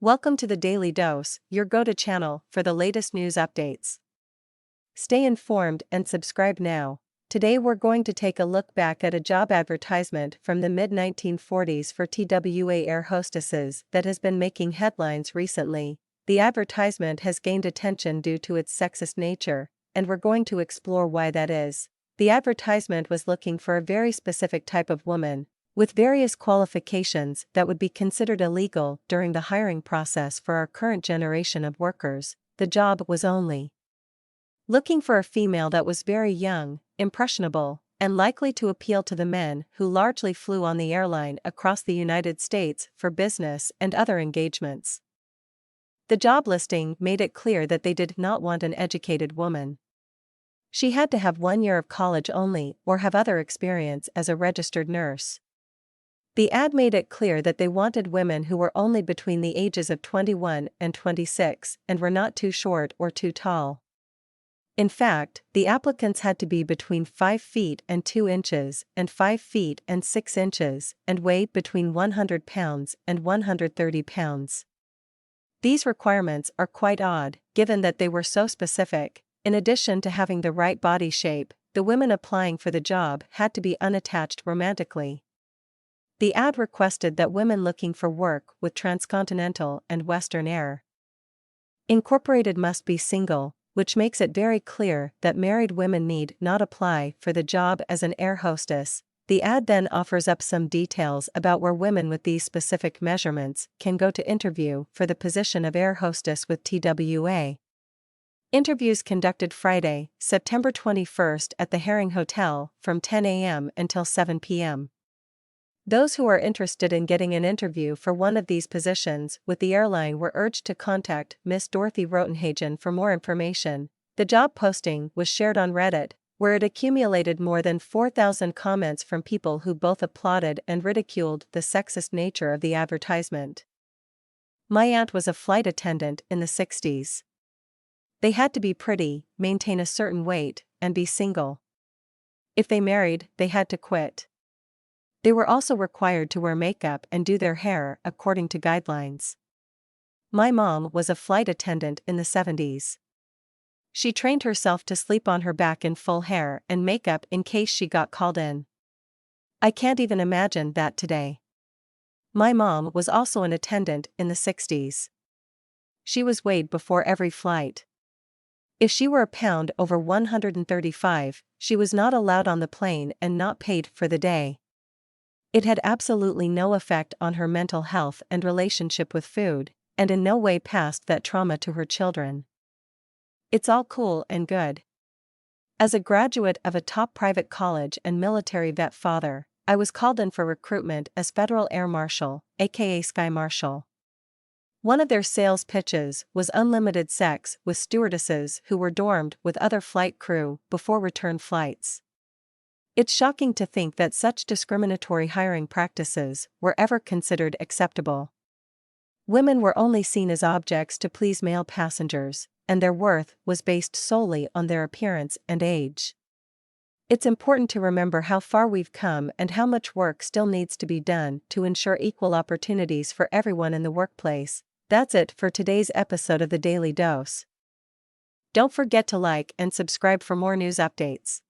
Welcome to the Daily Dose, your go-to channel for the latest news updates. Stay informed and subscribe now. Today we're going to take a look back at a job advertisement from the mid-1940s for TWA Air Hostesses that has been making headlines recently. The advertisement has gained attention due to its sexist nature, and we're going to explore why that is. The advertisement was looking for a very specific type of woman, with various qualifications that would be considered illegal during the hiring process for our current generation of workers. The job was only looking for a female that was very young, impressionable, and likely to appeal to the men who largely flew on the airline across the United States for business and other engagements. The job listing made it clear that they did not want an educated woman. She had to have 1 year of college only or have other experience as a registered nurse. The ad made it clear that they wanted women who were only between the ages of 21 and 26 and were not too short or too tall. In fact, the applicants had to be between 5 feet and 2 inches and 5 feet and 6 inches and weigh between 100 pounds and 130 pounds. These requirements are quite odd, given that they were so specific. In addition to having the right body shape, the women applying for the job had to be unattached romantically. The ad requested that women looking for work with transcontinental and Western Air Incorporated must be single, which makes it very clear that married women need not apply for the job as an air hostess. The ad then offers up some details about where women with these specific measurements can go to interview for the position of air hostess with TWA. Interviews conducted Friday, September 21st at the Herring Hotel from 10 a.m. until 7 p.m. Those who are interested in getting an interview for one of these positions with the airline were urged to contact Miss Dorothy Rotenhagen for more information. The job posting was shared on Reddit, where it accumulated more than 4,000 comments from people who both applauded and ridiculed the sexist nature of the advertisement. My aunt was a flight attendant in the 60s. They had to be pretty, maintain a certain weight, and be single. If they married, they had to quit. They were also required to wear makeup and do their hair according to guidelines. My mom was a flight attendant in the 70s. She trained herself to sleep on her back in full hair and makeup in case she got called in. I can't even imagine that today. My mom was also an attendant in the 60s. She was weighed before every flight. If she were a pound over 135, she was not allowed on the plane and not paid for the day. It had absolutely no effect on her mental health and relationship with food, and in no way passed that trauma to her children. It's all cool and good. As a graduate of a top private college and military vet father, I was called in for recruitment as Federal Air Marshal, aka Sky Marshal. One of their sales pitches was unlimited sex with stewardesses who were dormed with other flight crew before return flights. It's shocking to think that such discriminatory hiring practices were ever considered acceptable. Women were only seen as objects to please male passengers, and their worth was based solely on their appearance and age. It's important to remember how far we've come and how much work still needs to be done to ensure equal opportunities for everyone in the workplace. That's it for today's episode of the Daily Dose. Don't forget to like and subscribe for more news updates.